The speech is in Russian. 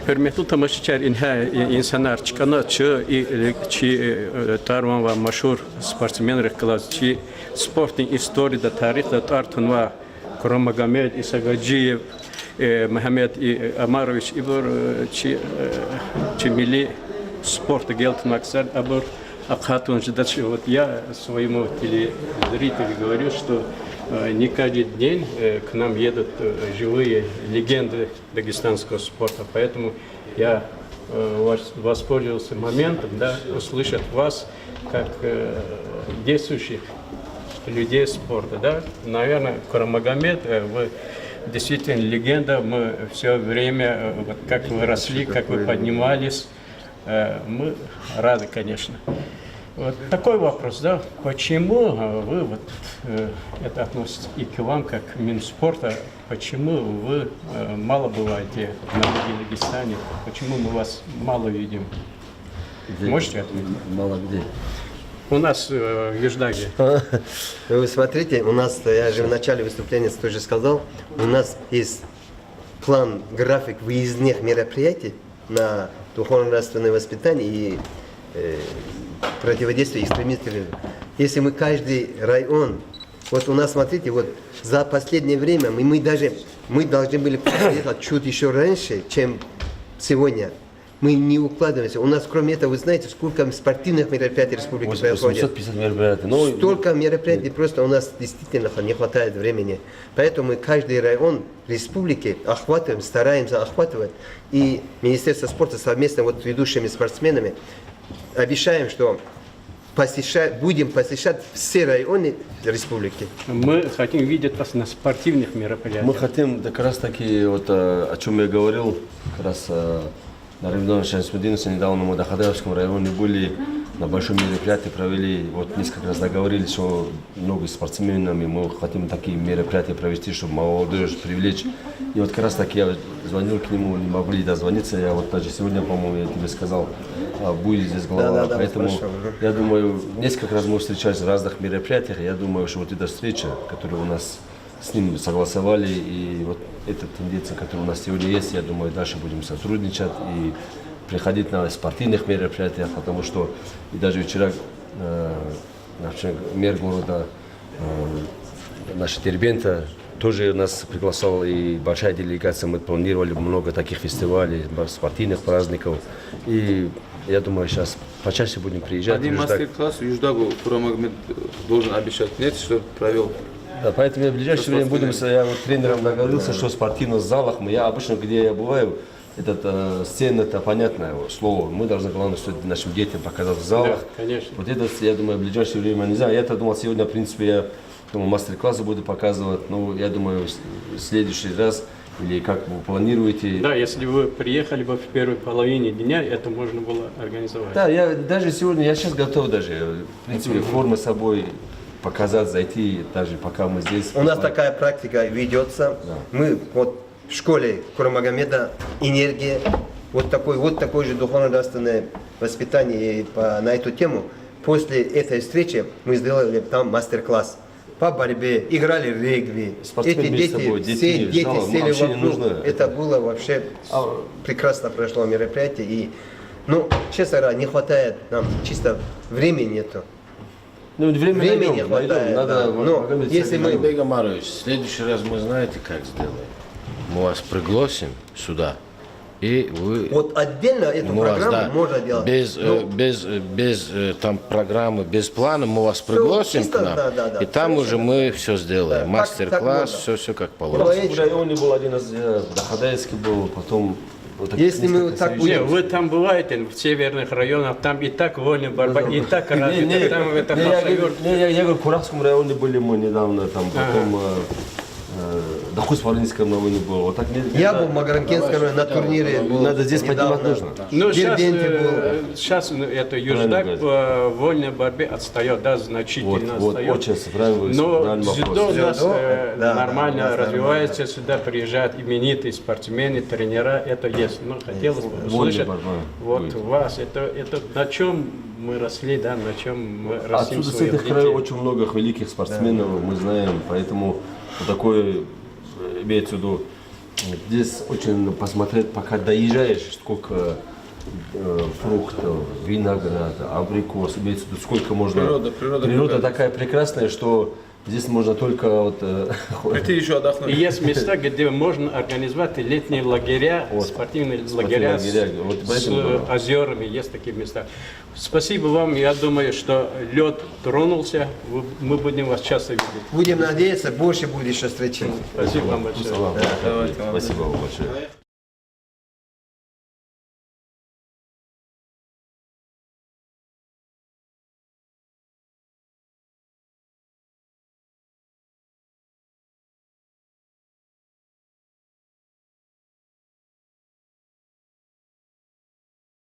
Hürmetli tamaşaçılar insanlar çıkanatçı tarvan ve meşhur sportmenler klasçı sportun istoride tarihte tartın ve Kuramagomed İsagaciyev Mehmet Amaroviç İbur milli спорта Гелт Максар Абур Акхатун Жидачи. Вот я своему телезрителю говорю, что не каждый день к нам едут живые легенды дагестанского спорта, поэтому я воспользовался моментом, да, услышать вас как действующих людей спорта, да. Наверное, Курамагомед, вы действительно легенда, мы все время, вот, как вы росли, как вы поднимались. Мы рады, конечно. Вот такой вопрос, да, почему вы, вот, это относится и к вам, как к Минспорта, почему вы мало бываете на Дагестане, почему мы вас мало видим? Где? Можете ответить? Мало где? У нас в Виждаге. Вы смотрите, у нас, я же в начале выступления тоже сказал, у нас есть план, график выездных мероприятий на духовно-нравственное воспитание и противодействие экстремистам. Если мы каждый район, вот у нас, смотрите, вот за последнее время мы должны были приехать чуть еще раньше, чем сегодня. Мы не укладываемся. У нас, кроме этого, вы знаете, сколько спортивных мероприятий республики происходит? 850 мероприятий. Столько мероприятий, просто у нас действительно не хватает времени. Поэтому мы каждый район республики охватываем, стараемся охватывать. И Министерство спорта совместно вот с ведущими спортсменами обещаем, что будем посещать все районы республики. Мы хотим видеть вас на спортивных мероприятиях. Мы хотим как раз таки, вот, о чем я говорил, как раз на районе Шансмединуса недавно мы в Дахадаевском районе были, на большом мероприятии провели, вот несколько раз договорились, что много спортсменами мы хотим такие мероприятия провести, чтобы молодежь привлечь. И вот как раз таки я звонил к нему, не могли дозвониться, я вот даже сегодня, по-моему, я тебе сказал, будет здесь глава. Да, поэтому спрашивал, я думаю, несколько раз мы встречались в разных мероприятиях, я думаю, что вот эта встреча, которая у нас с ним согласовали, и вот эта тенденция, которая у нас сегодня есть, я думаю, дальше будем сотрудничать и приходить на спортивных мероприятиях, потому что и даже вчера наш мэр города, наш Дербента, тоже нас приглашал, и большая делегация, мы планировали много таких фестивалей, спортивных праздников, и я думаю, сейчас почаще будем приезжать. Один мастер-класс в Юждагу Курамагомед должен обещать, нет, что провел. Да, поэтому я в ближайшее время будем, я вот тренером договорился, что в спортивных залах, я обычно, где я бываю, сцена, это понятное слово, мы должны, главное, что нашим детям показать в залах. Да, конечно. Вот это, я думаю, в ближайшее время не знаю. Я-то думал, сегодня, в принципе, я думаю, мастер-классы буду показывать, но я думаю, в следующий раз, или как вы планируете. Да, если вы приехали бы в первой половине дня, это можно было организовать. Да, я даже сегодня, я сейчас готов даже, в принципе, форму с собой показать, зайти, даже пока мы здесь. У нас такая практика ведется. Да. Мы вот в школе Курамагомеда энергия, вот такое же духовно-нравственное воспитание на эту тему. После этой встречи мы сделали там мастер-класс по борьбе, играли регби. Эти дети сели вокруг. Это было вообще прекрасно прошло мероприятие. И, ну, честно говоря, не хватает нам, чисто времени нету. Ну, времени не хватает. Надо, но если мы... Олег Амарович, в следующий раз мы знаете, как сделаем. Мы вас пригласим сюда, и вы... Вот отдельно эту программу можно делать. Без там программы, без плана мы вас пригласим чисто, к нам, да, и там уже мы все сделаем. Да, мастер-класс, так все как У положено. нас в районе был один раз, в Дахадаевске был, потом... Вот Если мы вот так Не, будем... вы там бываете, в северных районах, там и так вольная борьба, и так развито, там это я говорю, в Куравском районе были мы недавно, там, потом в Хусвалинском районе был. Вот так, Я был в Магарамкентском на турнире. Надо здесь поднимать нужно. Ну, Дербенте сейчас это Юждак по вольной борьбе отстает, да, значительно Вот, отстает. очень правильно. Но дзюдо у нас нормально да, развивается, сюда приезжают именитые спортсмены, тренера, это есть. Но хотелось бы услышать вот вас, это на чем мы росли, да, на чем мы растим Отсюда с своих этих детей. краев очень много великих спортсменов, мы знаем, поэтому вот такое имеется в виду Здесь очень посмотреть, пока доезжаешь, сколько фруктов, винограда, абрикос, имеется в виду, сколько можно... Природа такая прекрасная, что здесь можно только вот... Прийти еще отдохнуть. И есть места, где можно организовать летние лагеря, спортивные лагеря Вот с поэтому, да. озерами, есть такие места. Спасибо вам, я думаю, что лед тронулся, мы будем вас часто видеть. Будем надеяться, больше будет еще встречи. Спасибо вам большое. Спасибо вам большое.